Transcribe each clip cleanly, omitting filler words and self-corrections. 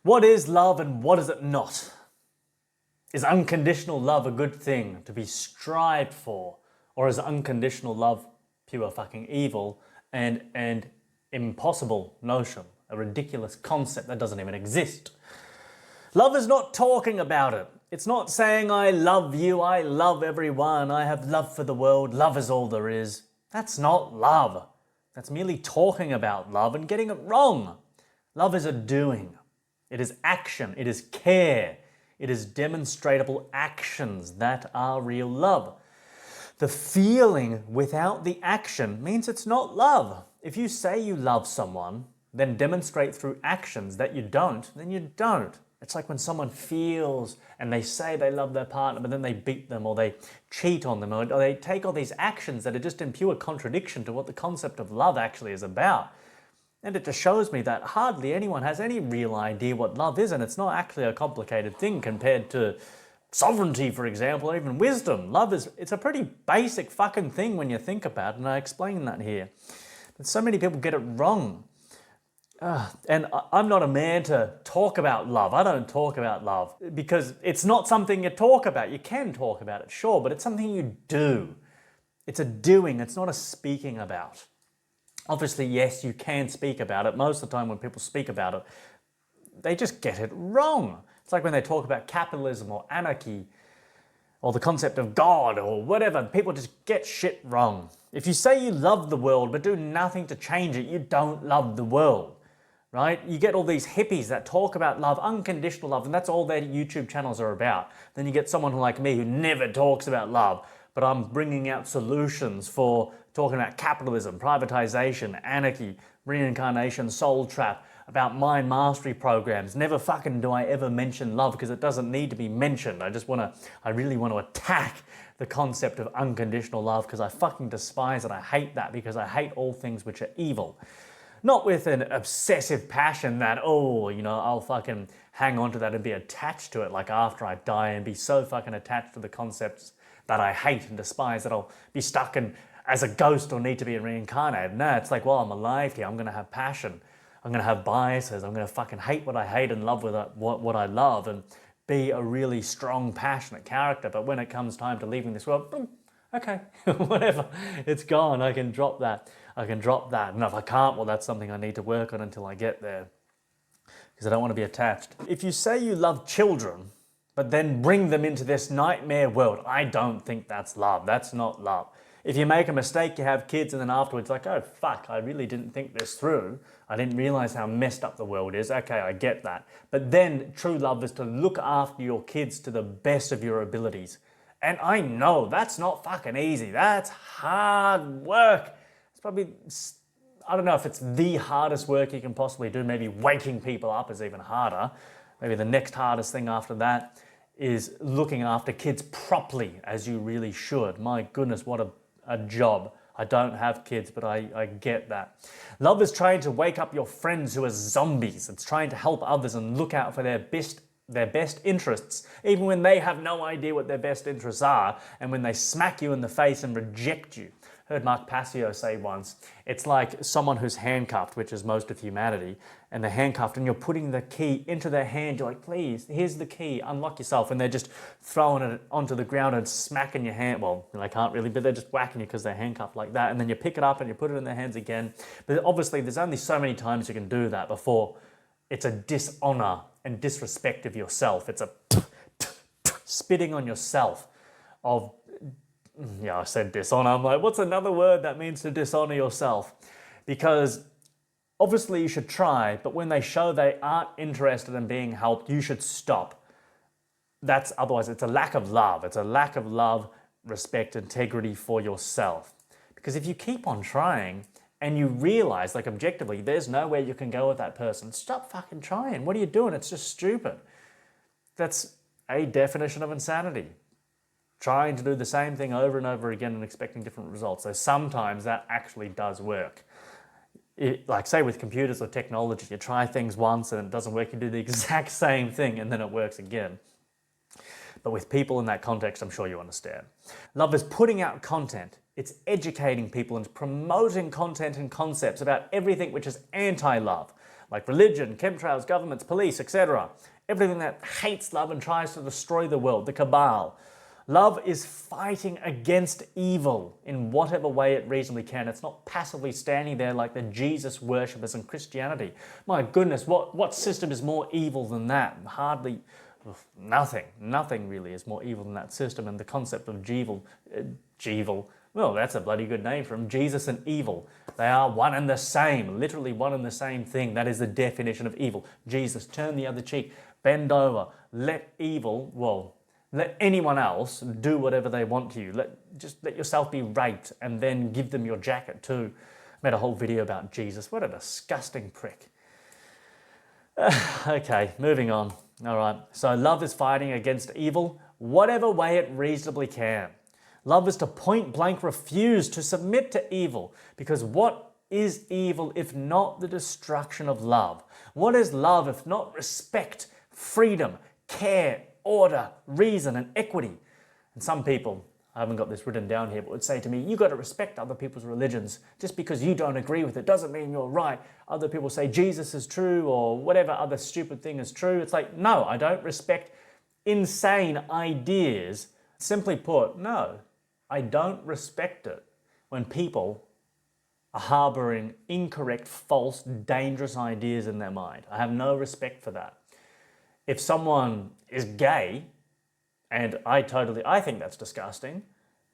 What is love and what is it not? Is unconditional love a good thing to be strived for? Or is unconditional love pure fucking evil and an impossible notion, a ridiculous concept that doesn't even exist? Love is not talking about it. It's not saying, I love you, I love everyone, I have love for the world, love is all there is. That's not love. That's merely talking about love and getting it wrong. Love is a doing. It is action. It is care. It is demonstrable actions that are real love. The feeling without the action means it's not love. If you say you love someone, then demonstrate through actions that you don't, then you don't. It's like when someone feels and they say they love their partner, but then they beat them or they cheat on them or they take all these actions that are just in pure contradiction to what the concept of love actually is about. And it just shows me that hardly anyone has any real idea what love is, and it's not actually a complicated thing compared to sovereignty, for example, or even wisdom. Love it's a pretty basic fucking thing when you think about it, and I explain that here. But so many people get it wrong. And I'm not a man to talk about love. I don't talk about love because it's not something you talk about. You can talk about it, sure, but it's something you do. It's a doing, it's not a speaking about. Obviously, yes, you can speak about it. Most of the time when people speak about it, they just get it wrong. It's like when they talk about capitalism or anarchy or the concept of God or whatever, people just get shit wrong. If you say you love the world but do nothing to change it, you don't love the world, right? You get all these hippies that talk about love, unconditional love, and that's all their YouTube channels are about. Then you get someone like me who never talks about love, but I'm bringing out solutions for talking about capitalism, privatization, anarchy, reincarnation, soul trap, about mind mastery programs. Never fucking do I ever mention love because it doesn't need to be mentioned. I really want to attack the concept of unconditional love because I fucking despise it. I hate that because I hate all things which are evil. Not with an obsessive passion that, I'll fucking hang on to that and be attached to it like after I die and be so fucking attached to the concepts that I hate and despise that I'll be stuck in as a ghost or need to be reincarnated. No, it's like, well, I'm alive here. I'm going to have passion. I'm going to have biases. I'm going to fucking hate what I hate and love what I love and be a really strong, passionate character. But when it comes time to leaving this world, boom, okay, whatever, it's gone. I can drop that. And if I can't, well, that's something I need to work on until I get there because I don't want to be attached. If you say you love children, but then bring them into this nightmare world, I don't think that's love. That's not love. If you make a mistake, you have kids, and then afterwards, like, oh, fuck, I really didn't think this through. I didn't realize how messed up the world is. Okay, I get that. But then true love is to look after your kids to the best of your abilities. And I know that's not fucking easy. That's hard work. It's probably, I don't know if it's the hardest work you can possibly do. Maybe waking people up is even harder. Maybe the next hardest thing after that is looking after kids properly as you really should. My goodness, what a job. I don't have kids, but I get that. Love is trying to wake up your friends who are zombies. It's trying to help others and look out for their best interests, even when they have no idea what their best interests are, and when they smack you in the face and reject you. Heard Mark Passio say once, it's like someone who's handcuffed, which is most of humanity, and they're handcuffed and you're putting the key into their hand. You're like, please, here's the key, unlock yourself. And they're just throwing it onto the ground and smacking your hand. Well, they can't really, but they're just whacking you because they're handcuffed like that. And then you pick it up and you put it in their hands again. But obviously there's only so many times you can do that before it's a dishonor and disrespect of yourself. It's a spitting on yourself of, yeah, I said dishonor. I'm like, what's another word that means to dishonor yourself? Because obviously you should try, but when they show they aren't interested in being helped, you should stop. Otherwise it's a lack of love. It's a lack of love, respect, integrity for yourself. Because if you keep on trying and you realize, like objectively, there's nowhere you can go with that person, stop fucking trying. What are you doing? It's just stupid. That's a definition of insanity. Trying to do the same thing over and over again and expecting different results. So sometimes that actually does work. Like say with computers or technology, you try things once and it doesn't work, you do the exact same thing and then it works again. But with people in that context, I'm sure you understand. Love is putting out content. It's educating people and promoting content and concepts about everything which is anti-love. like religion, chemtrails, governments, police, etc. Everything that hates love and tries to destroy the world, the cabal. Love is fighting against evil in whatever way it reasonably can. It's not passively standing there like the Jesus worshippers in Christianity. My goodness, what system is more evil than that? Hardly nothing. Nothing really is more evil than that system. And the concept of Jeevil, well, that's a bloody good name for him. Jesus and evil. They are one and the same, literally one and the same thing. That is the definition of evil. Jesus, turn the other cheek, bend over, let anyone else do whatever they want to you. Just let yourself be raped and then give them your jacket too. I made a whole video about Jesus. What a disgusting prick. Okay, moving on. All right, so love is fighting against evil whatever way it reasonably can. Love is to point blank refuse to submit to evil, because what is evil if not the destruction of love? What is love if not respect, freedom, care, order, reason, and equity? And some people, I haven't got this written down here, but would say to me, you got to respect other people's religions. Just because you don't agree with it doesn't mean you're right. Other people say Jesus is true or whatever other stupid thing is true. It's like, no, I don't respect insane ideas. Simply put, no, I don't respect it when people are harboring incorrect, false, dangerous ideas in their mind. I have no respect for that. If someone is gay, and I think that's disgusting,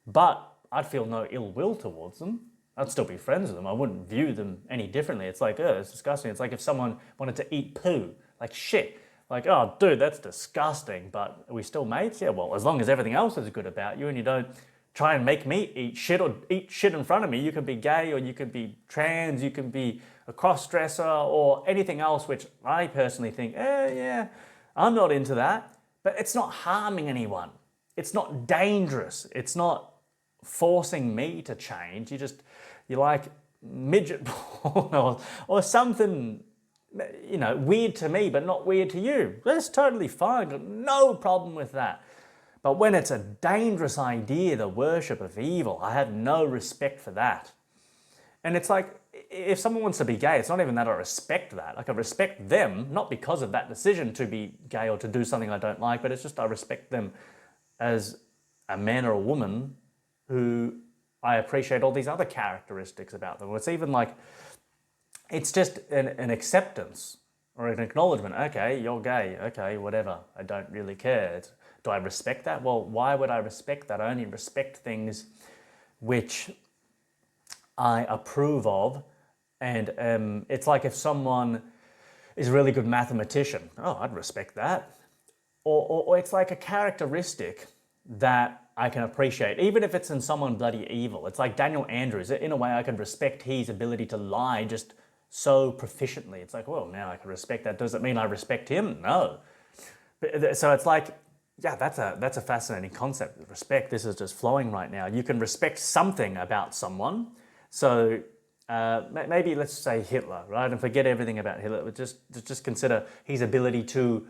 but I'd feel no ill will towards them. I'd still be friends with them. I wouldn't view them any differently. It's like, oh, it's disgusting. It's like if someone wanted to eat poo, like shit. Like, oh, dude, that's disgusting, but are we still mates? Yeah, well, as long as everything else is good about you and you don't try and make me eat shit or eat shit in front of me. You can be gay or you can be trans, you can be a cross-dresser or anything else, which I personally think, yeah, I'm not into that. But it's not harming anyone. It's not dangerous. It's not forcing me to change. You like midget porn or something, weird to me, but not weird to you. That's totally fine. No problem with that. But when it's a dangerous idea, the worship of evil, I have no respect for that. And it's like, if someone wants to be gay, it's not even that I respect that. Like, I respect them, not because of that decision to be gay or to do something I don't like, but it's just I respect them as a man or a woman who I appreciate all these other characteristics about them. It's even like, it's just an acceptance or an acknowledgement. Okay, you're gay. Okay, whatever. I don't really care. Do I respect that? Well, why would I respect that? I only respect things which I approve of. And it's like if someone is a really good mathematician, oh, I'd respect that. Or it's like a characteristic that I can appreciate, even if it's in someone bloody evil. It's like Daniel Andrews. In a way, I can respect his ability to lie just so proficiently. It's like, well, now I can respect that. Does it mean I respect him? No. So it's like, yeah, that's a fascinating concept. Respect, this is just flowing right now. You can respect something about someone. So maybe let's say Hitler, right? And forget everything about Hitler, but just consider his ability to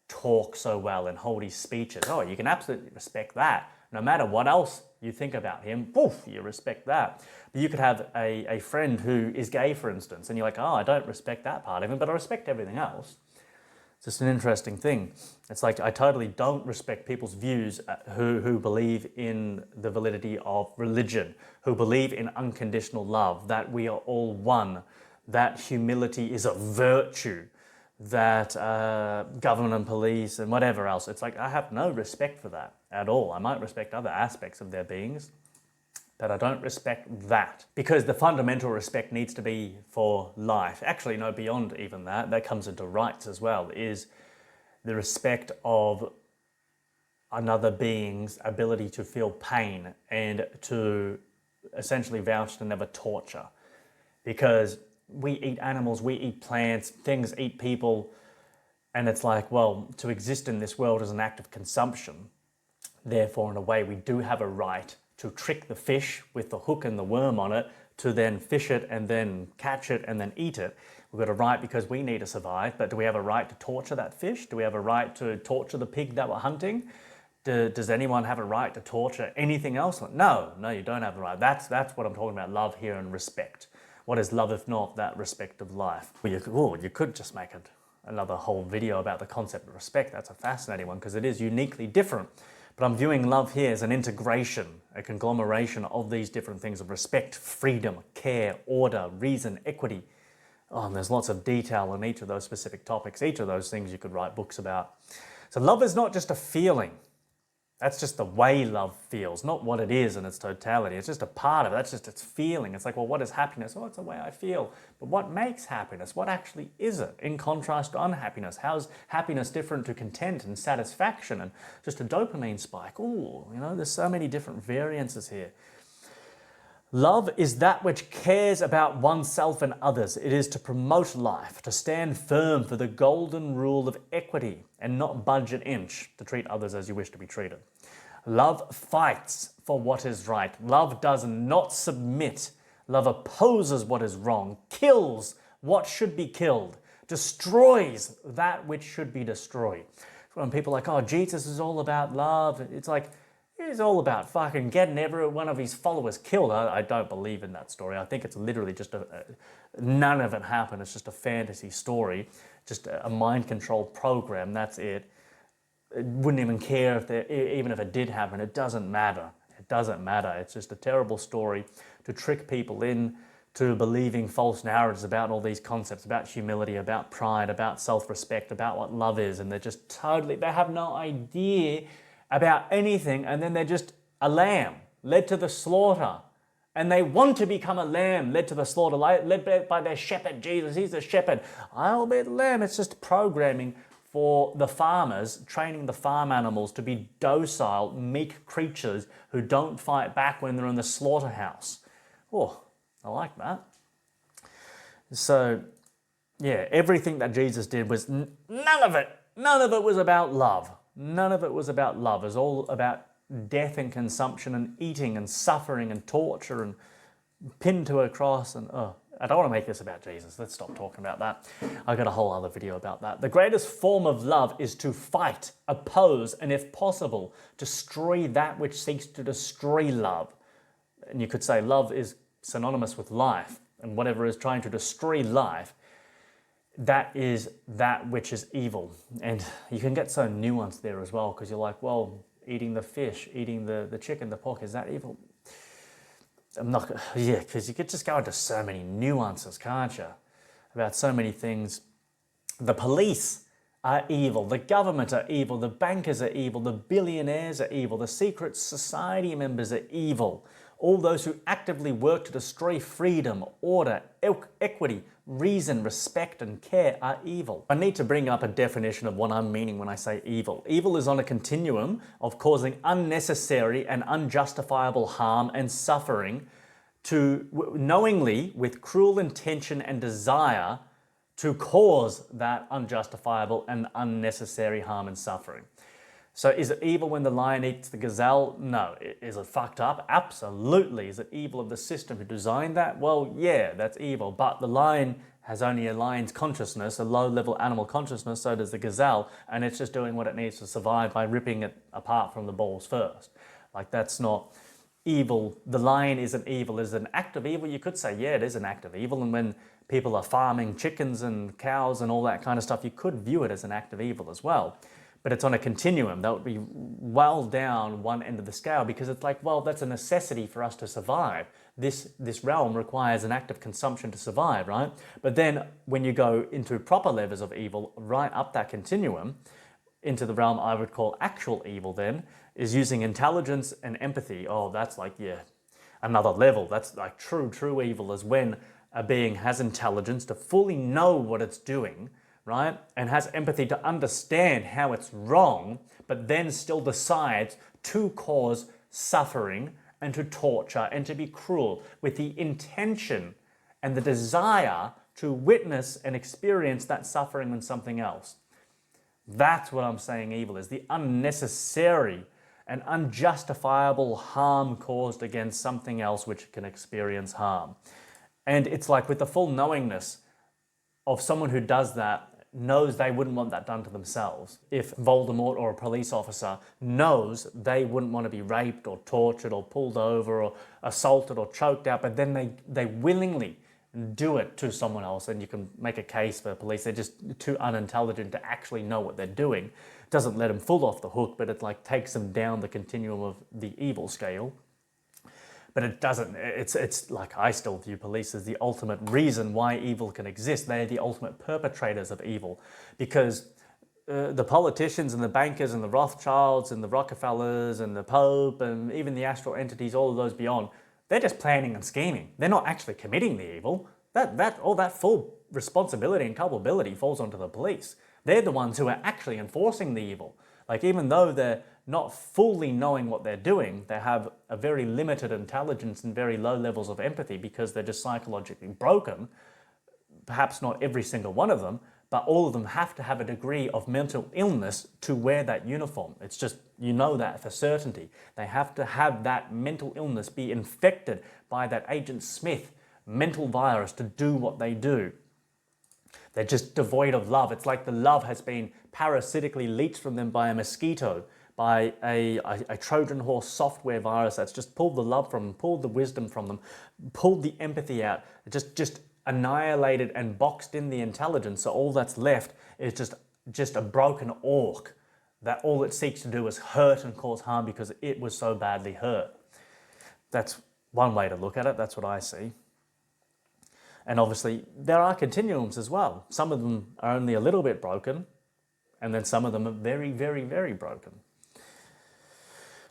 talk so well and hold his speeches. Oh, you can absolutely respect that. No matter what else you think about him, poof, you respect that. But you could have a friend who is gay, for instance, and you're like, oh, I don't respect that part of him, but I respect everything else. It's just an interesting thing. It's like I totally don't respect people's views who believe in the validity of religion, who believe in unconditional love, that we are all one, that humility is a virtue, that government and police and whatever else. It's like I have no respect for that at all. I might respect other aspects of their beings, but I don't respect that, because the fundamental respect needs to be for life. Actually, no, beyond even that, that comes into rights as well, is the respect of another being's ability to feel pain and to essentially vouch to never torture. Because we eat animals, we eat plants, things eat people, and it's like, well, to exist in this world is an act of consumption. Therefore, in a way, we do have a right to trick the fish with the hook and the worm on it, to then fish it and then catch it and then eat it. We've got a right because we need to survive, but do we have a right to torture that fish? Do we have a right to torture the pig that we're hunting? Does anyone have a right to torture anything else? No, you don't have a right. That's what I'm talking about, love here and respect. what is love if not that respect of life? Well, you could just make another whole video about the concept of respect. That's a fascinating one because it is uniquely different. But I'm viewing love here as an integration, a conglomeration of these different things of respect, freedom, care, order, reason, equity. Oh, and there's lots of detail in each of those specific topics. Each of those things you could write books about. So love is not just a feeling. That's just the way love feels, not what it is in its totality. It's just a part of it. That's just its feeling. It's like, well, what is happiness? Oh, it's the way I feel. But what makes happiness? What actually is it in contrast to unhappiness? How's happiness different to content and satisfaction and just a dopamine spike? Ooh, there's so many different variances here. Love is that which cares about oneself and others. It is to promote life, to stand firm for the golden rule of equity and not budge an inch, to treat others as you wish to be treated. Love fights for what is right. Love does not submit. Love opposes what is wrong, kills what should be killed, destroys that which should be destroyed. When people are like, oh, Jesus is all about love, it's like, it's all about fucking getting every one of his followers killed. I don't believe in that story. I think it's literally just none of it happened. It's just a fantasy story, just a mind control program. That's it. It wouldn't even care even if it did happen. It doesn't matter. It doesn't matter. It's just a terrible story to trick people in to believing false narratives about all these concepts, about humility, about pride, about self-respect, about what love is. And they're just they have no idea about anything, and then they're just a lamb led to the slaughter, and they want to become a lamb led to the slaughter, led by their shepherd Jesus. He's the shepherd. I'll be the lamb. It's just programming for the farmers, training the farm animals to be docile, meek creatures who don't fight back when they're in the slaughterhouse. Oh, I like that. So, yeah, everything that Jesus did was none of it was about love. None of it was about love. It was all about death and consumption and eating and suffering and torture and pinned to a cross. And I don't want to make this about Jesus. Let's stop talking about that. I got a whole other video about that. The greatest form of love is to fight, oppose, and if possible, destroy that which seeks to destroy love. And you could say love is synonymous with life, and whatever is trying to destroy life, that is that which is evil. And you can get so nuanced there as well, because you're like, well, eating the fish, eating the chicken, the pork, is that evil? I'm not, yeah, because you could just go into so many nuances, can't you? About so many things. The police are evil, the government are evil, the bankers are evil, the billionaires are evil, the secret society members are evil. All those who actively work to destroy freedom, order, equity, reason, respect, and care are evil. I need to bring up a definition of what I'm meaning when I say evil. Evil is on a continuum of causing unnecessary and unjustifiable harm and suffering to knowingly, with cruel intention and desire, to cause that unjustifiable and unnecessary harm and suffering. So is it evil when the lion eats the gazelle? No. Is it fucked up? Absolutely. Is it evil of the system who designed that? Well, yeah, that's evil. But the lion has only a lion's consciousness, a low-level animal consciousness, so does the gazelle, and it's just doing what it needs to survive by ripping it apart from the balls first. Like, that's not evil. The lion isn't evil. Is it an act of evil? You could say, yeah, it is an act of evil. And when people are farming chickens and cows and all that kind of stuff, you could view it as an act of evil as well. But it's on a continuum. That would be well down one end of the scale, because it's like, well, that's a necessity for us to survive. This realm requires an act of consumption to survive, right? But then when you go into proper levels of evil, right up that continuum, into the realm I would call actual evil then, is using intelligence and empathy. Oh, that's like, yeah, another level. That's like true evil is when a being has intelligence to fully know what it's doing, right? And has empathy to understand how it's wrong, but then still decides to cause suffering and to torture and to be cruel with the intention and the desire to witness and experience that suffering in something else. That's what I'm saying evil is, the unnecessary and unjustifiable harm caused against something else which can experience harm. And it's like with the full knowingness of someone who does that, knows they wouldn't want that done to themselves. If Voldemort or a police officer knows they wouldn't want to be raped or tortured or pulled over or assaulted or choked out, but then they willingly do it to someone else, and you can make a case for police. They're just too unintelligent to actually know what they're doing. It doesn't let them full off the hook, but it like takes them down the continuum of the evil scale. But it doesn't, it's like, I still view police as the ultimate reason why evil can exist. They're the ultimate perpetrators of evil, because the politicians and the bankers and the Rothschilds and the Rockefellers and the Pope and even the astral entities, all of those beyond, they're just planning and scheming. They're not actually committing the evil. All that full responsibility and culpability falls onto the police. They're the ones who are actually enforcing the evil. Like, even though they're not fully knowing what they're doing, they have a very limited intelligence and very low levels of empathy because they're just psychologically broken. Perhaps not every single one of them, but all of them have to have a degree of mental illness to wear that uniform. It's just, you know that for certainty. They have to have that mental illness, be infected by that Agent Smith mental virus to do what they do. They're just devoid of love. It's like the love has been parasitically leached from them by a mosquito, by a Trojan horse software virus that's just pulled the love from them, pulled the wisdom from them, pulled the empathy out, just annihilated and boxed in the intelligence. So all that's left is just a broken orc that all it seeks to do is hurt and cause harm because it was so badly hurt. That's one way to look at it. That's what I see. And obviously, there are continuums as well. Some of them are only a little bit broken, and then some of them are very, very, very broken.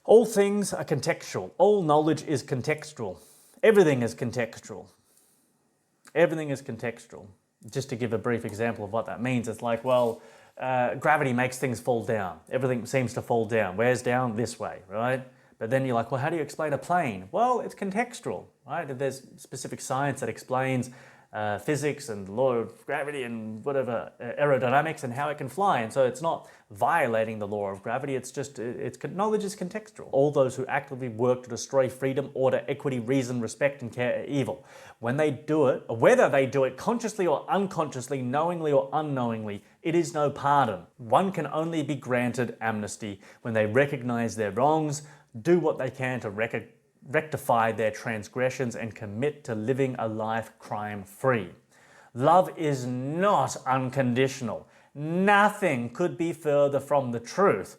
All things are contextual. All knowledge is contextual. Everything is contextual. Everything is contextual. Just to give a brief example of what that means, it's like, well, gravity makes things fall down. Everything seems to fall down. Where's down? This way, right? But then you're like, well, how do you explain a plane? Well, it's contextual, right? There's specific science that explains physics and the law of gravity and whatever, aerodynamics and how it can fly. And so it's not violating the law of gravity. It's just, knowledge is contextual. All those who actively work to destroy freedom, order, equity, reason, respect, and care are evil. When they do it, or whether they do it consciously or unconsciously, knowingly or unknowingly, it is no pardon. One can only be granted amnesty when they recognize their wrongs, do what they can to rectify their transgressions, and commit to living a life crime-free. Love is not unconditional. Nothing could be further from the truth.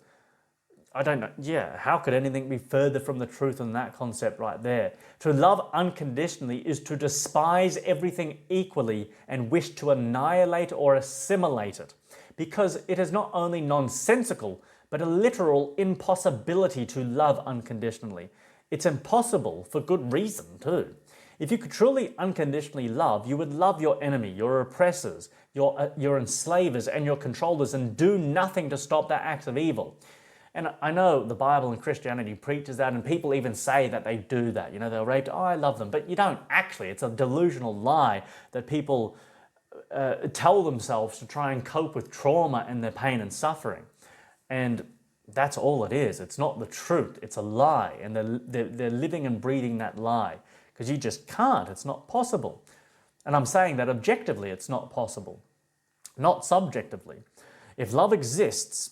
I don't know, yeah, how could anything be further from the truth than that concept right there? To love unconditionally is to despise everything equally and wish to annihilate or assimilate it, because it is not only nonsensical, but a literal impossibility to love unconditionally. It's impossible for good reason too. If you could truly unconditionally love, you would love your enemy, your oppressors, your enslavers and your controllers, and do nothing to stop their acts of evil. And I know the Bible and Christianity preaches that, and people even say that they do that. You know, they'll rate, oh, I love them, but you don't actually. It's a delusional lie that people tell themselves to try and cope with trauma and their pain and suffering. And that's all it is. It's not the truth. It's a lie. And they're living and breathing that lie, because you just can't. It's not possible. And I'm saying that objectively it's not possible, not subjectively. If love exists,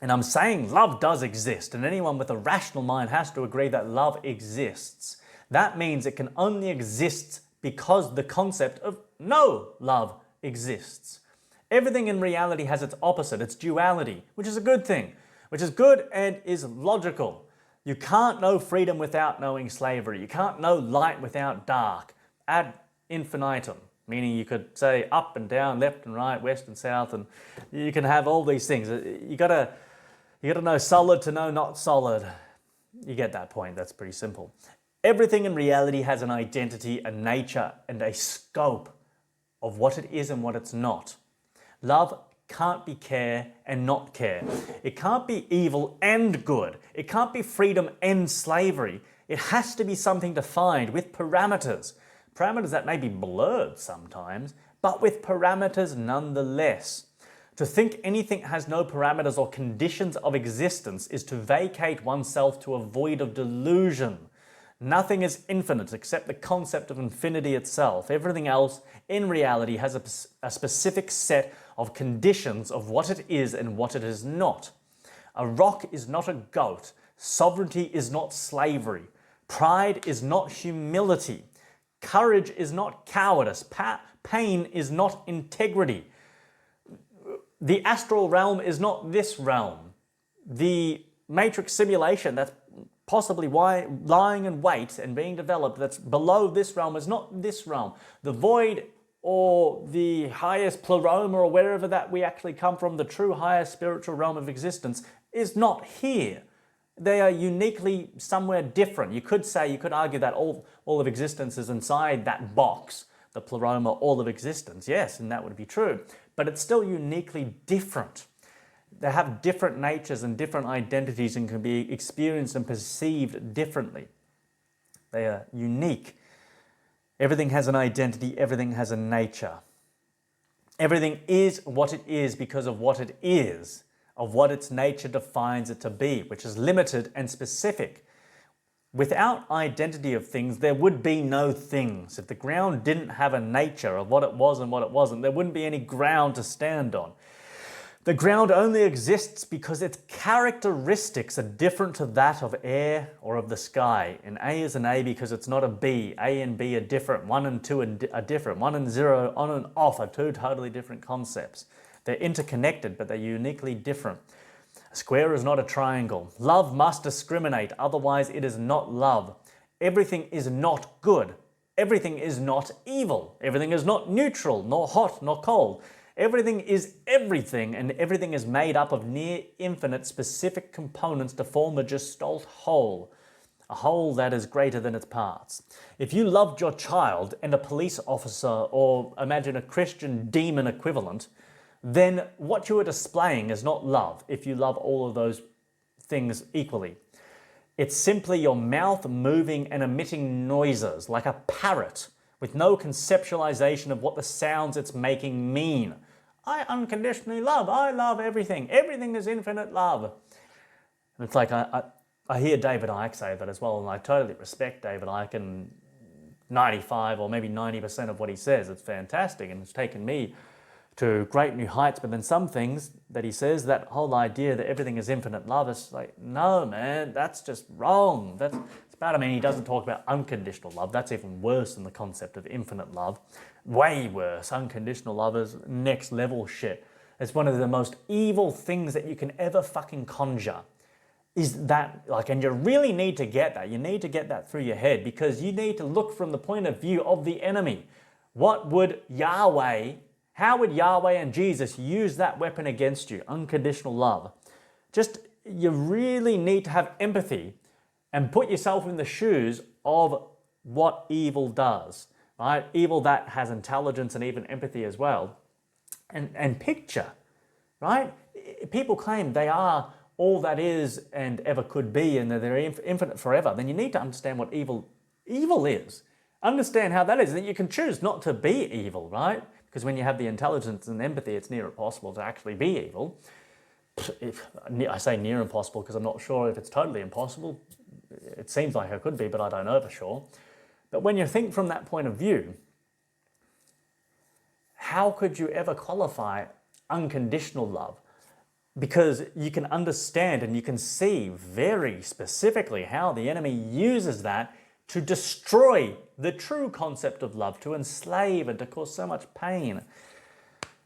and I'm saying love does exist, and anyone with a rational mind has to agree that love exists, that means it can only exist because the concept of no love exists. Everything in reality has its opposite, its duality, which is a good thing, which is good and is logical. You can't know freedom without knowing slavery. You can't know light without dark. Ad infinitum, meaning you could say up and down, left and right, west and south, and you can have all these things. You gotta know solid to know not solid. You get that point. That's pretty simple. Everything in reality has an identity, a nature, and a scope of what it is and what it's not. Love can't be care and not care. It can't be evil and good. It can't be freedom and slavery. It has to be something defined with parameters. Parameters that may be blurred sometimes, but with parameters nonetheless. To think anything has no parameters or conditions of existence is to vacate oneself to a void of delusion. Nothing is infinite except the concept of infinity itself. Everything else in reality has a specific set of conditions of what it is and what it is not. A rock is not a goat. Sovereignty is not slavery. Pride is not humility. Courage is not cowardice. Pain is not integrity. The astral realm is not this realm. The matrix simulation that's possibly lying in wait and being developed that's below this realm is not this realm. The void or the highest pleroma or wherever that we actually come from, the true highest spiritual realm of existence, is not here. They are uniquely somewhere different. You could argue that all of existence is inside that box, the pleroma, all of existence. Yes, and that would be true. But it's still uniquely different. They have different natures and different identities and can be experienced and perceived differently. They are unique. Everything has an identity. Everything has a nature. Everything is what it is because of what it is, of what its nature defines it to be, which is limited and specific. Without identity of things, there would be no things. If the ground didn't have a nature of what it was and what it wasn't, there wouldn't be any ground to stand on. The ground only exists because its characteristics are different to that of air or of the sky. And A is an A because it's not a B. A and B are different. 1 and 2 are different. 1 and 0, on and off, are two totally different concepts. They're interconnected, but they're uniquely different. A square is not a triangle. Love must discriminate, otherwise it is not love. Everything is not good. Everything is not evil. Everything is not neutral, nor hot, nor cold. Everything is everything, and everything is made up of near infinite specific components to form a gestalt whole, a whole that is greater than its parts. If you loved your child and a police officer, or imagine a Christian demon equivalent, then what you are displaying is not love if you love all of those things equally. It's simply your mouth moving and emitting noises like a parrot with no conceptualization of what the sounds it's making mean. I unconditionally love. I love everything. Everything is infinite love. And it's like I hear David Icke say that as well, and I totally respect David Icke and 95 or maybe 90% of what he says. It's fantastic, and it's taken me to great new heights. But then some things that he says, that whole idea that everything is infinite love, is like, no, man, that's just wrong. It's bad. I mean, he doesn't talk about unconditional love. That's even worse than the concept of infinite love. Way worse. Unconditional love is next level shit. It's one of the most evil things that you can ever fucking conjure. Is that, like, and you really need to get that. You need to get that through your head, because you need to look from the point of view of the enemy. What would Yahweh, how would Yahweh and Jesus use that weapon against you? Unconditional love. Just, you really need to have empathy and put yourself in the shoes of what evil does, right? Evil that has intelligence and even empathy as well. And picture, right? People claim they are all that is and ever could be, and that they're infinite forever. Then you need to understand what evil is. Understand how that is, that you can choose not to be evil, right? Because when you have the intelligence and empathy, it's near impossible to actually be evil. I say near impossible because I'm not sure if it's totally impossible. It seems like it could be, but I don't know for sure. But when you think from that point of view, how could you ever qualify unconditional love? Because you can understand and you can see very specifically how the enemy uses that to destroy the true concept of love, to enslave and to cause so much pain.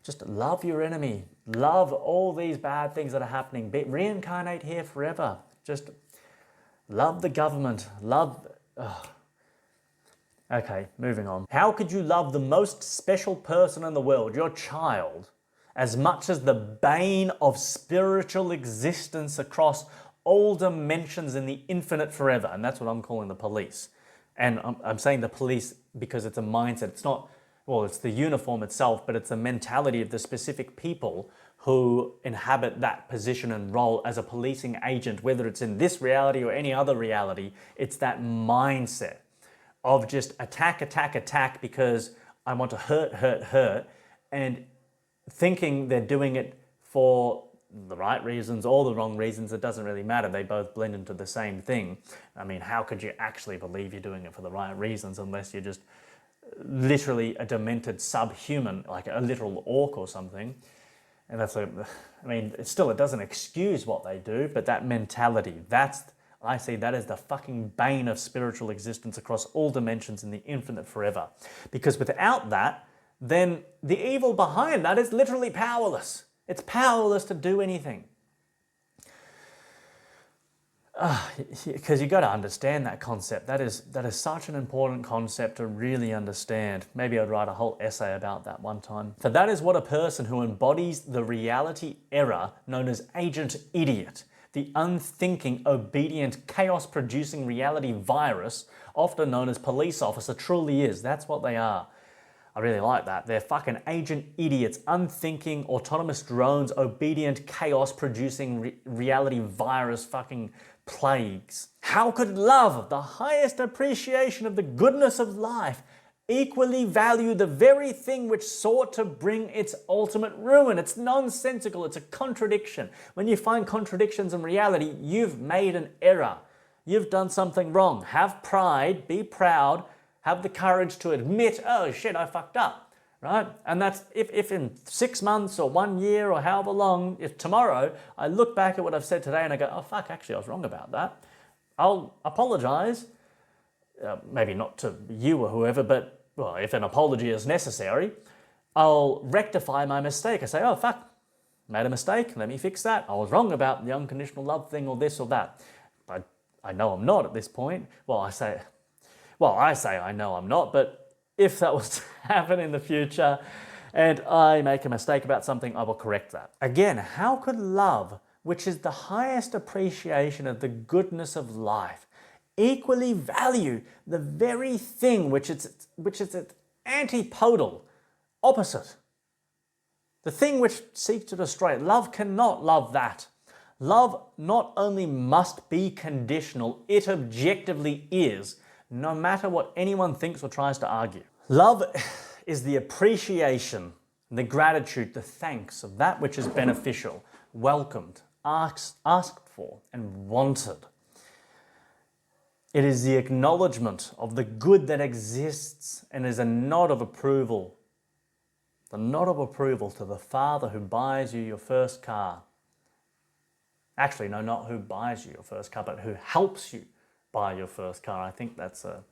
Just love your enemy. Love all these bad things that are happening. Reincarnate here forever. Just love the government. Love... Ugh. Okay, moving on. How could you love the most special person in the world, your child, as much as the bane of spiritual existence across all dimensions in the infinite forever? And that's what I'm calling the police. And I'm saying the police because it's a mindset. It's not, well, it's the uniform itself, but it's the mentality of the specific people who inhabit that position and role as a policing agent, whether it's in this reality or any other reality. It's that mindset of just attack, attack, attack because I want to hurt, hurt, hurt, and thinking they're doing it for the right reasons or the wrong reasons. It doesn't really matter. They both blend into the same thing. I mean, how could you actually believe you're doing it for the right reasons unless you're just literally a demented subhuman, like a literal orc or something? And that's, I mean, it doesn't excuse what they do, but that mentality, that's I see that as the fucking bane of spiritual existence across all dimensions in the infinite forever. Because without that, then the evil behind that is literally powerless. It's powerless to do anything. Because you got to understand that concept. That is such an important concept to really understand. Maybe I'd write a whole essay about that one time. For that is what a person who embodies the reality error known as agent idiot, the unthinking, obedient, chaos-producing reality virus, often known as police officer, truly is. That's what they are. I really like that. They're fucking agent idiots, unthinking, autonomous drones, obedient, chaos-producing reality virus fucking plagues. How could love, the highest appreciation of the goodness of life, equally value the very thing which sought to bring its ultimate ruin? It's nonsensical. It's a contradiction. When you find contradictions in reality, you've made an error. You've done something wrong. Have pride, be proud, have the courage to admit, oh shit, I fucked up, right? And that's if in 6 months or 1 year or however long, if tomorrow I look back at what I've said today and I go, oh fuck, actually I was wrong about that. I'll apologize, maybe not to you or whoever, but well, if an apology is necessary, I'll rectify my mistake. I say, oh fuck, made a mistake, let me fix that. I was wrong about the unconditional love thing or this or that. But I know I'm not at this point. I say I know I'm not, but if that was to happen in the future and I make a mistake about something, I will correct that. Again, how could love, which is the highest appreciation of the goodness of life, equally value the very thing which is its antipodal, opposite? The thing which seeks to destroy it. Love cannot love that. Love not only must be conditional, it objectively is, no matter what anyone thinks or tries to argue. Love is the appreciation, the gratitude, the thanks of that which is beneficial, welcomed, asked for, and wanted. It is the acknowledgement of the good that exists and is a nod of approval. The nod of approval to the father who buys you your first car. Actually, no, not who buys you your first car, but who helps you buy your first car. I think that's a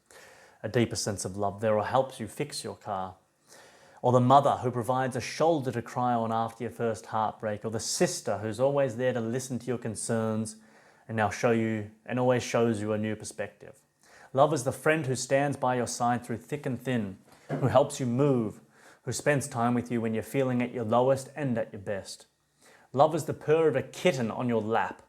deeper sense of love there, or helps you fix your car. Or the mother who provides a shoulder to cry on after your first heartbreak, or the sister who's always there to listen to your concerns and now always shows you a new perspective. Love is the friend who stands by your side through thick and thin, who helps you move, who spends time with you when you're feeling at your lowest and at your best. Love is the purr of a kitten on your lap.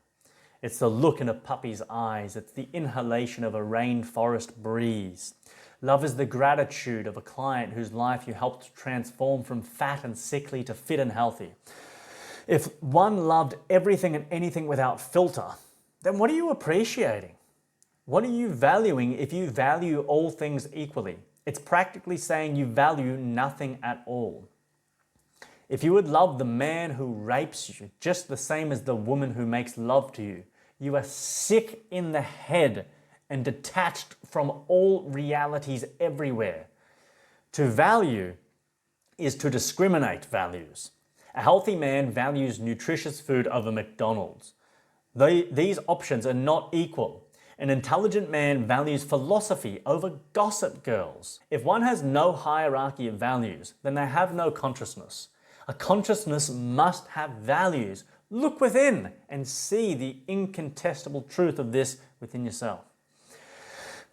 It's the look in a puppy's eyes. It's the inhalation of a rainforest breeze. Love is the gratitude of a client whose life you helped transform from fat and sickly to fit and healthy. If one loved everything and anything without filter, then what are you appreciating? What are you valuing if you value all things equally? It's practically saying you value nothing at all. If you would love the man who rapes you just the same as the woman who makes love to you, you are sick in the head and detached from all realities everywhere. To value is to discriminate values. A healthy man values nutritious food over McDonald's. These options are not equal. An intelligent man values philosophy over gossip girls. If one has no hierarchy of values, then they have no consciousness. A consciousness must have values. Look within and see the incontestable truth of this within yourself.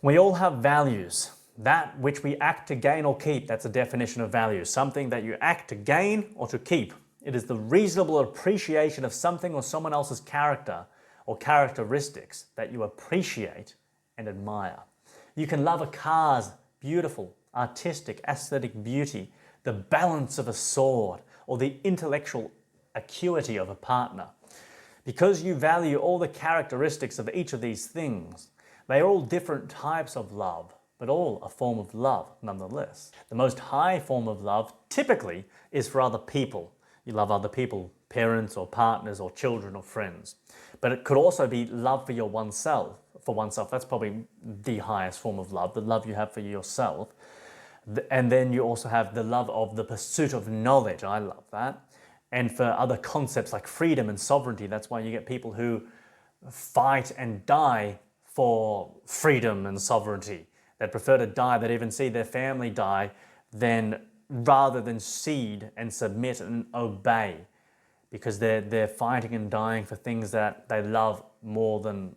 We all have values. That which we act to gain or keep, that's a definition of value. Something that you act to gain or to keep. It is the reasonable appreciation of something or someone else's character or characteristics that you appreciate and admire. You can love a car's beautiful, artistic, aesthetic beauty, the balance of a sword, or the intellectual acuity of a partner. Because you value all the characteristics of each of these things, they are all different types of love, but all a form of love nonetheless. The most high form of love typically is for other people. You love other people, parents or partners or children or friends. But it could also be love for oneself. That's probably the highest form of love, the love you have for yourself. And then you also have the love of the pursuit of knowledge. I love that. And for other concepts like freedom and sovereignty, that's why you get people who fight and die for freedom and sovereignty. They'd prefer to die, they'd even see their family die, rather than cede and submit and obey, because they're fighting and dying for things that they love more than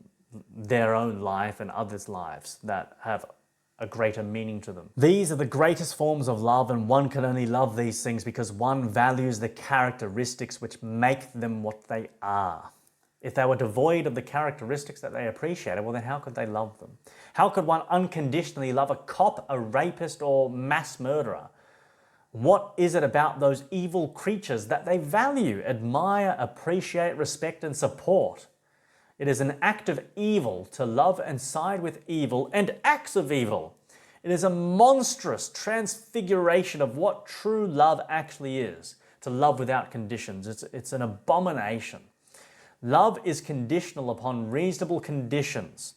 their own life and others' lives that have a greater meaning to them. These are the greatest forms of love, and one can only love these things because one values the characteristics which make them what they are. If they were devoid of the characteristics that they appreciated, well then how could they love them? How could one unconditionally love a cop, a rapist, or mass murderer? What is it about those evil creatures that they value, admire, appreciate, respect, and support? It is an act of evil to love and side with evil and acts of evil. It is a monstrous transfiguration of what true love actually is, to love without conditions. It's an abomination. Love is conditional upon reasonable conditions.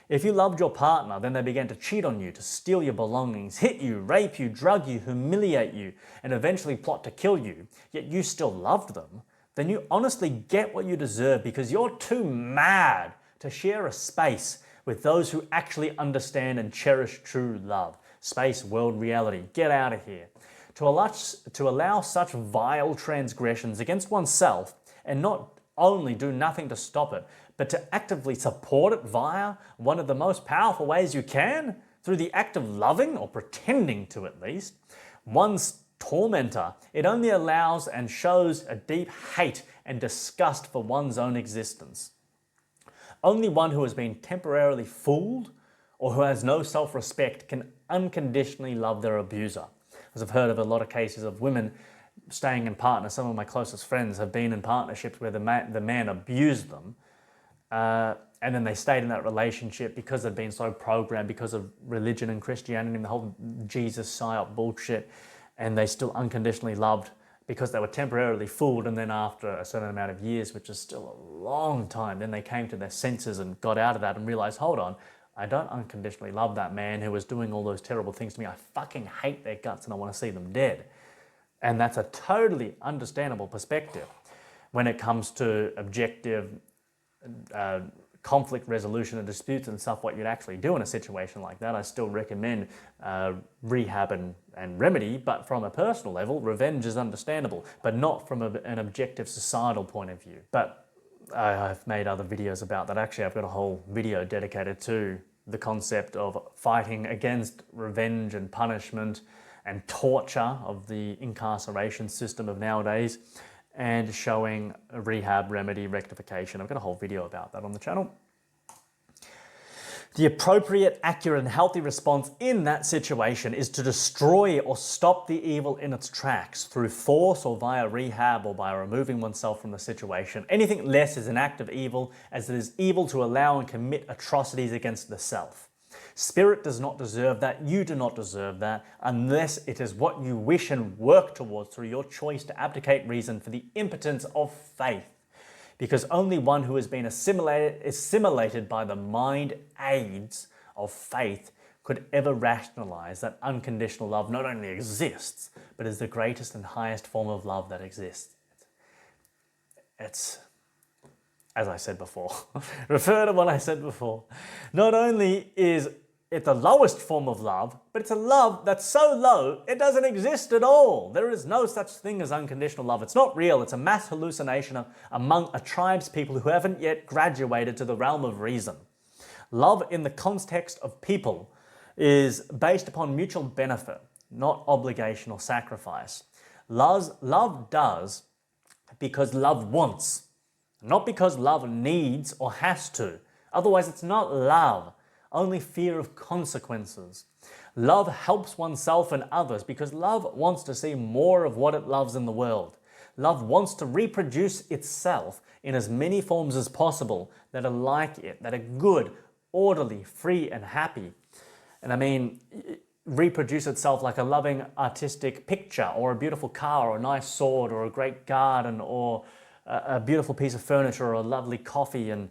If you loved your partner, then they began to cheat on you, to steal your belongings, hit you, rape you, drug you, humiliate you, and eventually plot to kill you, yet you still loved them, then you honestly get what you deserve because you're too mad to share a space with those who actually understand and cherish true love. Space, world, reality. Get out of here. To allow such vile transgressions against oneself and not only do nothing to stop it, but to actively support it via one of the most powerful ways you can, through the act of loving, or pretending to at least, one's tormentor, it only allows and shows a deep hate and disgust for one's own existence. Only one who has been temporarily fooled or who has no self-respect can unconditionally love their abuser. As I've heard of a lot of cases of women staying in partners. Some of my closest friends have been in partnerships where the man abused them, and then they stayed in that relationship because they'd been so programmed because of religion and Christianity and the whole Jesus psyop bullshit, and they still unconditionally loved because they were temporarily fooled, and then after a certain amount of years, which is still a long time, then they came to their senses and got out of that and realized, hold on, I don't unconditionally love that man who was doing all those terrible things to me. I fucking hate their guts and I want to see them dead. And that's a totally understandable perspective when it comes to objective conflict resolution and disputes and stuff, what you'd actually do in a situation like that. I still recommend rehab and remedy, but from a personal level, revenge is understandable, but not from an objective societal point of view. But I've made other videos about that. Actually, I've got a whole video dedicated to the concept of fighting against revenge and punishment and torture of the incarceration system of nowadays, and showing a rehab, remedy, rectification. I've got a whole video about that on the channel. The appropriate, accurate, and healthy response in that situation is to destroy or stop the evil in its tracks through force or via rehab or by removing oneself from the situation. Anything less is an act of evil, as it is evil to allow and commit atrocities against the self. Spirit does not deserve that. You do not deserve that unless it is what you wish and work towards through your choice to abdicate reason for the impotence of faith. Because only one who has been assimilated by the mind aids of faith could ever rationalize that unconditional love not only exists, but is the greatest and highest form of love that exists. It's as I said before, refer to what I said before. Not only is it the lowest form of love, but it's a love that's so low, it doesn't exist at all. There is no such thing as unconditional love. It's not real. It's a mass hallucination among a tribe's people who haven't yet graduated to the realm of reason. Love in the context of people is based upon mutual benefit, not obligation or sacrifice. Love does because love wants, not because love needs or has to. Otherwise, it's not love, only fear of consequences. Love helps oneself and others because love wants to see more of what it loves in the world. Love wants to reproduce itself in as many forms as possible that are like it, that are good, orderly, free, and happy. And I mean, reproduce itself like a loving artistic picture, or a beautiful car, or a nice sword, or a great garden, or a beautiful piece of furniture, or a lovely coffee. And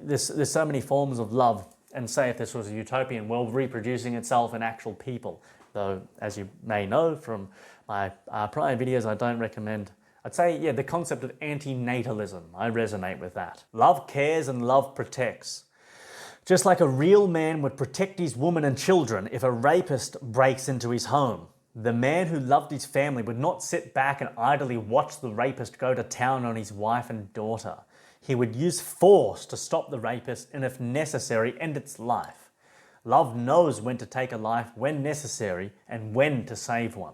there's so many forms of love. And say if this was a utopian world, reproducing itself in actual people. Though, as you may know from my prior videos, I I'd say, yeah, the concept of antinatalism. I resonate with that. Love cares and love protects. Just like a real man would protect his woman and children if a rapist breaks into his home. The man who loved his family would not sit back and idly watch the rapist go to town on his wife and daughter. He would use force to stop the rapist and, if necessary, end its life. Love knows when to take a life when necessary and when to save one.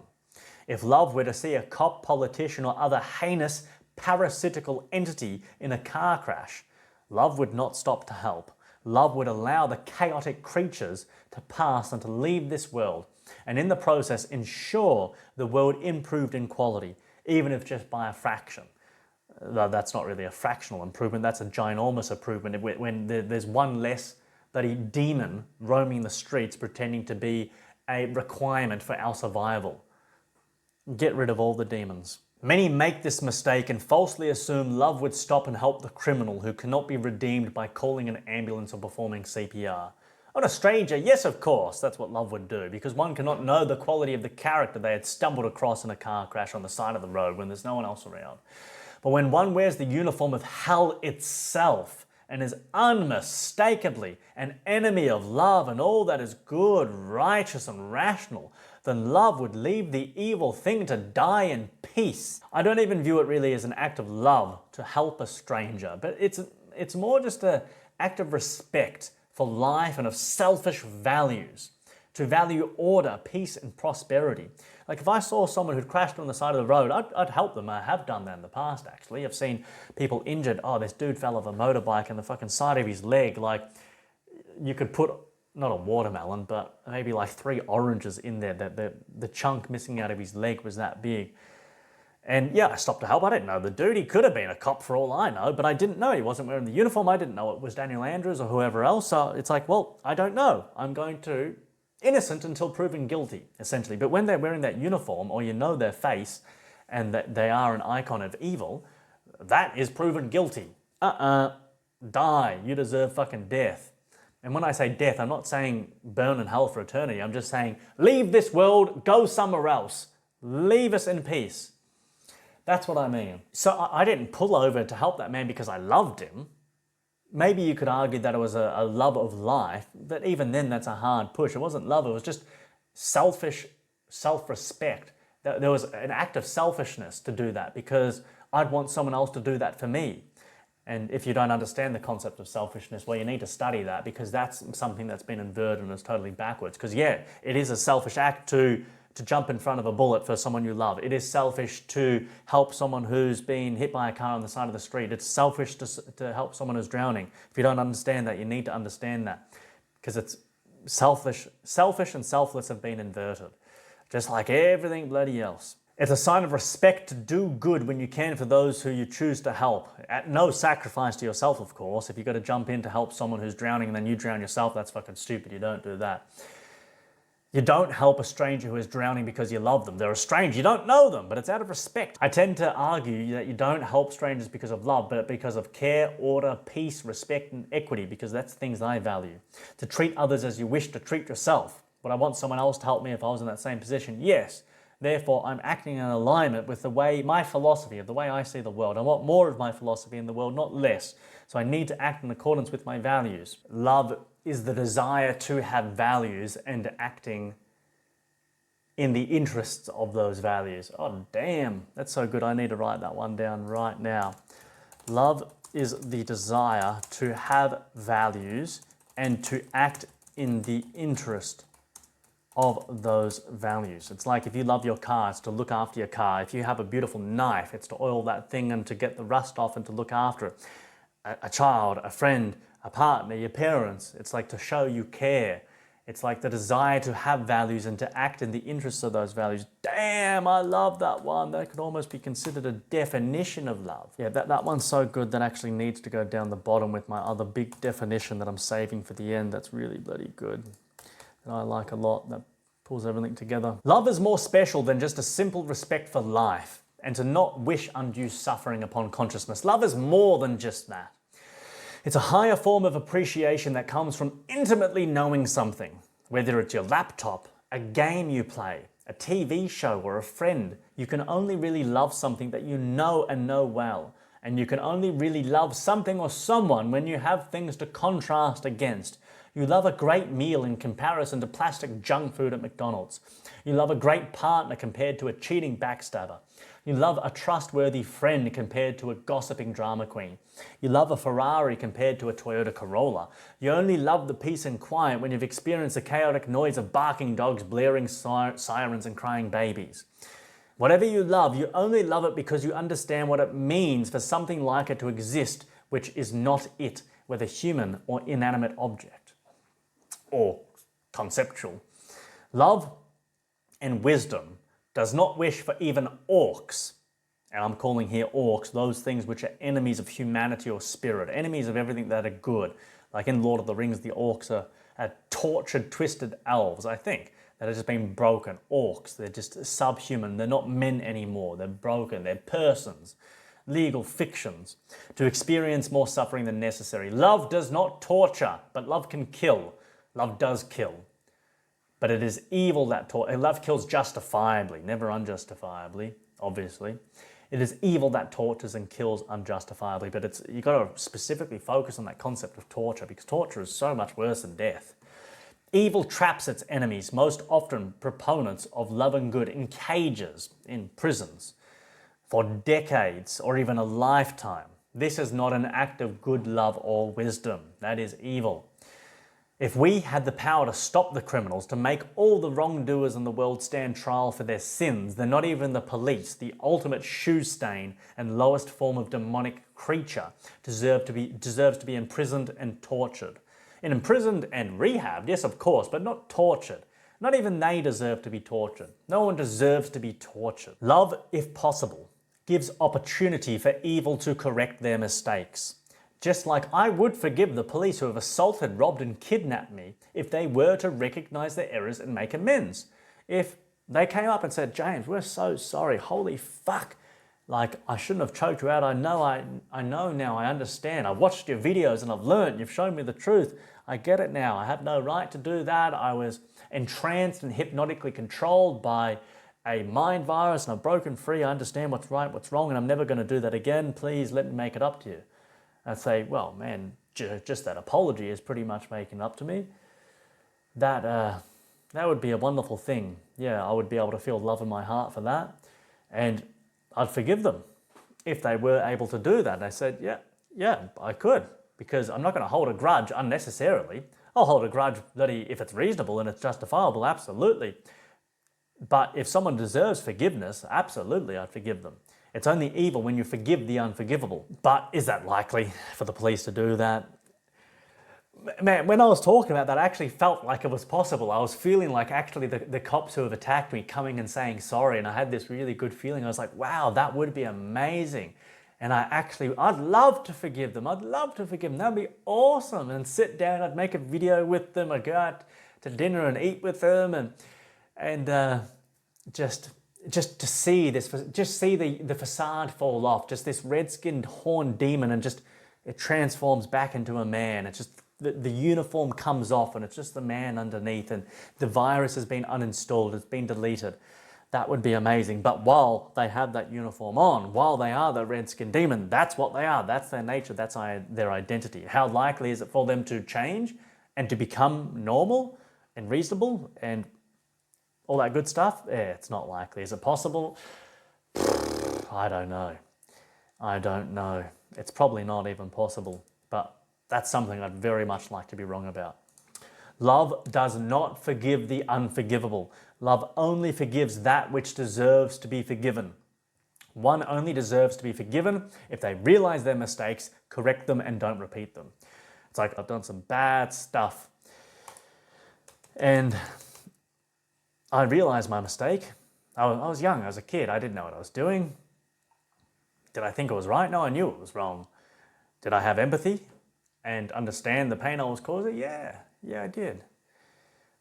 If love were to see a cop, politician, or other heinous, parasitical entity in a car crash, love would not stop to help. Love would allow the chaotic creatures to pass and to leave this world, and in the process ensure the world improved in quality, even if just by a fraction. That's not really a fractional improvement, that's a ginormous improvement when there's one less bloody demon roaming the streets pretending to be a requirement for our survival. Get rid of all the demons. Many make this mistake and falsely assume love would stop and help the criminal who cannot be redeemed by calling an ambulance or performing CPR. On a stranger, yes, of course, that's what love would do, because one cannot know the quality of the character they had stumbled across in a car crash on the side of the road when there's no one else around. But when one wears the uniform of hell itself and is unmistakably an enemy of love and all that is good, righteous, and rational, then love would leave the evil thing to die in peace. I don't even view it really as an act of love to help a stranger, but it's more just an act of respect for life and of selfish values, to value order, peace, and prosperity. Like if I saw someone who'd crashed on the side of the road, I'd help them. I have done that in the past, actually. I've seen people injured. Oh, this dude fell off a motorbike and the fucking side of his leg, like you could put, not a watermelon, but maybe like 3 oranges in there. The chunk missing out of his leg was that big. And yeah, I stopped to help. I didn't know the dude. He could have been a cop for all I know, but I didn't know. He wasn't wearing the uniform. I didn't know it was Daniel Andrews or whoever else. So it's like, well, I don't know. I'm going to innocent until proven guilty, essentially. But when they're wearing that uniform, or you know their face, and that they are an icon of evil, that is proven guilty. Die. You deserve fucking death. And when I say death, I'm not saying burn in hell for eternity. I'm just saying leave this world, go somewhere else. Leave us in peace. That's what I mean. So I didn't pull over to help that man because I loved him. Maybe you could argue that it was a love of life, but even then that's a hard push. It wasn't love, it was just selfish self-respect. There was an act of selfishness to do that because I'd want someone else to do that for me. And if you don't understand the concept of selfishness, well, you need to study that because that's something that's been inverted and is totally backwards. Because yeah, it is a selfish act to jump in front of a bullet for someone you love. It is selfish to help someone who's been hit by a car on the side of the street. It's selfish to help someone who's drowning. If you don't understand that, you need to understand that because it's selfish and selfless have been inverted, just like everything bloody else. It's a sign of respect to do good when you can for those who you choose to help. At no sacrifice to yourself, of course. If you've got to jump in to help someone who's drowning and then you drown yourself, that's fucking stupid. You don't do that. You don't help a stranger who is drowning because you love them. They're a stranger, you don't know them, but it's out of respect. I tend to argue that you don't help strangers because of love, but because of care, order, peace, respect, and equity, because that's things I value. To treat others as you wish to treat yourself. Would I want someone else to help me if I was in that same position? Yes. Therefore, I'm acting in alignment with my philosophy, of the way I see the world. I want more of my philosophy in the world, not less. So I need to act in accordance with my values. Love is the desire to have values and acting in the interests of those values. Oh, damn, that's so good. I need to write that one down right now. Love is the desire to have values and to act in the interest of those values. It's like if you love your car, it's to look after your car. If you have a beautiful knife, it's to oil that thing and to get the rust off and to look after it. A child, a friend, a partner, your parents, it's like to show you care. It's like the desire to have values and to act in the interests of those values. Damn, I love that one. That could almost be considered a definition of love. Yeah, that one's so good that actually needs to go down the bottom with my other big definition that I'm saving for the end. That's really bloody good. That I like a lot, that pulls everything together. Love is more special than just a simple respect for life and to not wish undue suffering upon consciousness. Love is more than just that. It's a higher form of appreciation that comes from intimately knowing something, whether it's your laptop, a game you play, a TV show, or a friend. You can only really love something that you know and know well. And you can only really love something or someone when you have things to contrast against. You love a great meal in comparison to plastic junk food at McDonald's. You love a great partner compared to a cheating backstabber. You love a trustworthy friend compared to a gossiping drama queen. You love a Ferrari compared to a Toyota Corolla. You only love the peace and quiet when you've experienced the chaotic noise of barking dogs, blaring sirens, and crying babies. Whatever you love, you only love it because you understand what it means for something like it to exist, which is not it, whether human or inanimate object, or conceptual. Love and wisdom does not wish for even orcs, and I'm calling here orcs those things which are enemies of humanity or spirit, enemies of everything that are good. Like in Lord of the Rings, the orcs are tortured, twisted elves, I think, that have just been broken. Orcs, they're just subhuman, they're not men anymore, they're broken, they're persons, legal fictions, to experience more suffering than necessary. Love does not torture, but love can kill. Love does kill. But it is evil that tortures. Love kills justifiably, never unjustifiably, obviously. It is evil that tortures and kills unjustifiably, but you've got to specifically focus on that concept of torture, because torture is so much worse than death. Evil traps its enemies, most often proponents of love and good, in cages, in prisons, for decades or even a lifetime. This is not an act of good love or wisdom. That is evil. If we had the power to stop the criminals, to make all the wrongdoers in the world stand trial for their sins, then not even the police, the ultimate shoe stain and lowest form of demonic creature, deserves to be imprisoned and tortured. And imprisoned and rehabbed, yes, of course, but not tortured. Not even they deserve to be tortured. No one deserves to be tortured. Love, if possible, gives opportunity for evil to correct their mistakes. Just like I would forgive the police who have assaulted, robbed, and kidnapped me if they were to recognize their errors and make amends. If they came up and said, James, we're so sorry, holy fuck, like I shouldn't have choked you out, I know now, I understand, I've watched your videos and I've learned, you've shown me the truth, I get it now, I have no right to do that, I was entranced and hypnotically controlled by a mind virus and I've broken free, I understand what's right, what's wrong, and I'm never going to do that again, please let me make it up to you. I'd say, well, man, just that apology is pretty much making up to me. That would be a wonderful thing. Yeah, I would be able to feel love in my heart for that. And I'd forgive them if they were able to do that. And I said, yeah, I could, because I'm not going to hold a grudge unnecessarily. I'll hold a grudge if it's reasonable and it's justifiable, absolutely. But if someone deserves forgiveness, absolutely, I'd forgive them. It's only evil when you forgive the unforgivable. But is that likely for the police to do that? Man, when I was talking about that, I actually felt like it was possible. I was feeling like actually the cops who have attacked me coming and saying sorry, and I had this really good feeling. I was like, wow, that would be amazing. And I'd love to forgive them. I'd love to forgive them. That'd be awesome. And sit down, I'd make a video with them. I'd go out to dinner and eat with them and just to see this, just see the facade fall off, just this red-skinned horned demon, and just it transforms back into a man. It's just the uniform comes off and it's just the man underneath, and the virus has been uninstalled, it's been deleted. That would be amazing. But while they have that uniform on, while they are the red-skinned demon, that's what they are, that's their nature, that's their identity. How likely is it for them to change and to become normal and reasonable and all that good stuff? Yeah, it's not likely. Is it possible? I don't know. It's probably not even possible, but that's something I'd very much like to be wrong about. Love does not forgive the unforgivable. Love only forgives that which deserves to be forgiven. One only deserves to be forgiven if they realize their mistakes, correct them, and don't repeat them. It's like, I've done some bad stuff, and I realized my mistake. I was young, I was a kid, I didn't know what I was doing. Did I think it was right? No, I knew it was wrong. Did I have empathy and understand the pain I was causing? Yeah, I did.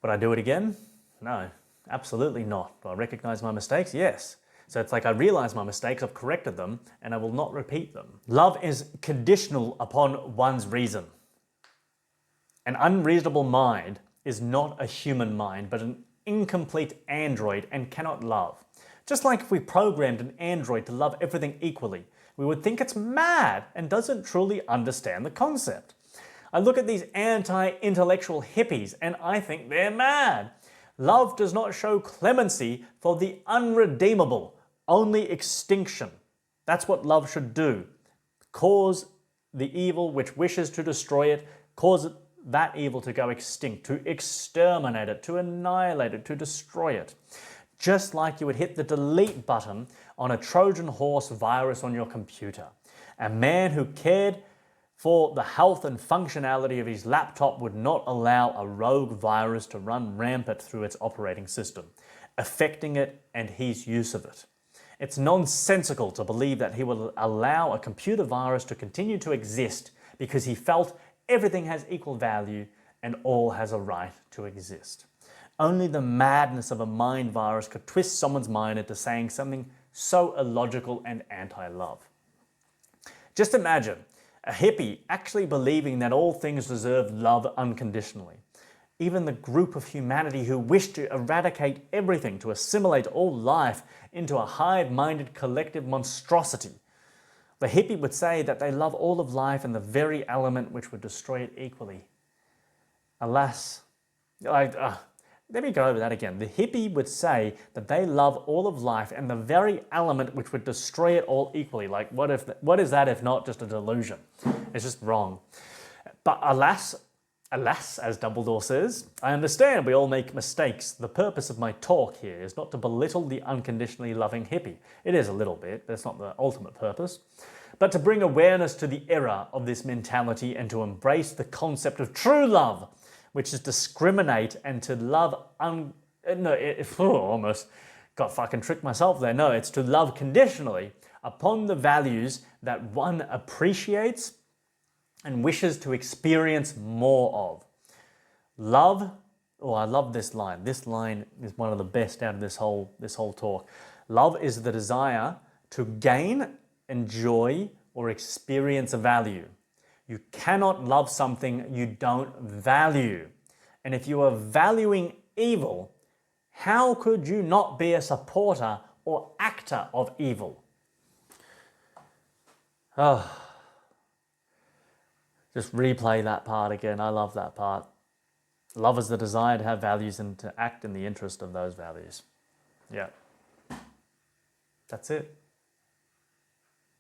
Would I do it again? No, absolutely not. Do I recognize my mistakes? Yes. So it's like I realize my mistakes, I've corrected them, and I will not repeat them. Love is conditional upon one's reason. An unreasonable mind is not a human mind, but an incomplete android and cannot love. Just like if we programmed an android to love everything equally, we would think it's mad and doesn't truly understand the concept. I look at these anti-intellectual hippies and I think they're mad. Love does not show clemency for the unredeemable, only extinction. That's what love should do. Cause the evil which wishes to destroy it, cause that evil to go extinct, to exterminate it, to annihilate it, to destroy it. Just like you would hit the delete button on a Trojan horse virus on your computer. A man who cared for the health and functionality of his laptop would not allow a rogue virus to run rampant through its operating system, affecting it and his use of it. It's nonsensical to believe that he will allow a computer virus to continue to exist because he felt everything has equal value and all has a right to exist. Only the madness of a mind virus could twist someone's mind into saying something so illogical and anti-love. Just imagine a hippie actually believing that all things deserve love unconditionally. Even the group of humanity who wish to eradicate everything, to assimilate all life into a hive-minded collective monstrosity. The hippie would say that they love all of life and the very element which would destroy it equally. Alas, let me go over that again. The hippie would say that they love all of life and the very element which would destroy it all equally. Like, what is that if not just a delusion? It's just wrong. But alas, as Dumbledore says, I understand we all make mistakes. The purpose of my talk here is not to belittle the unconditionally loving hippie. It is a little bit, but it's not the ultimate purpose. But to bring awareness to the error of this mentality and to embrace the concept of true love, which is discriminate and to love almost got fucking tricked myself there. No, it's to love conditionally upon the values that one appreciates and wishes to experience more of. Love, I love this line. This line is one of the best out of this whole talk. Love is the desire to gain, enjoy, or experience a value. You cannot love something you don't value. And if you are valuing evil, how could you not be a supporter or actor of evil? Just replay that part again. I love that part. Love is the desire to have values and to act in the interest of those values. Yeah. That's it.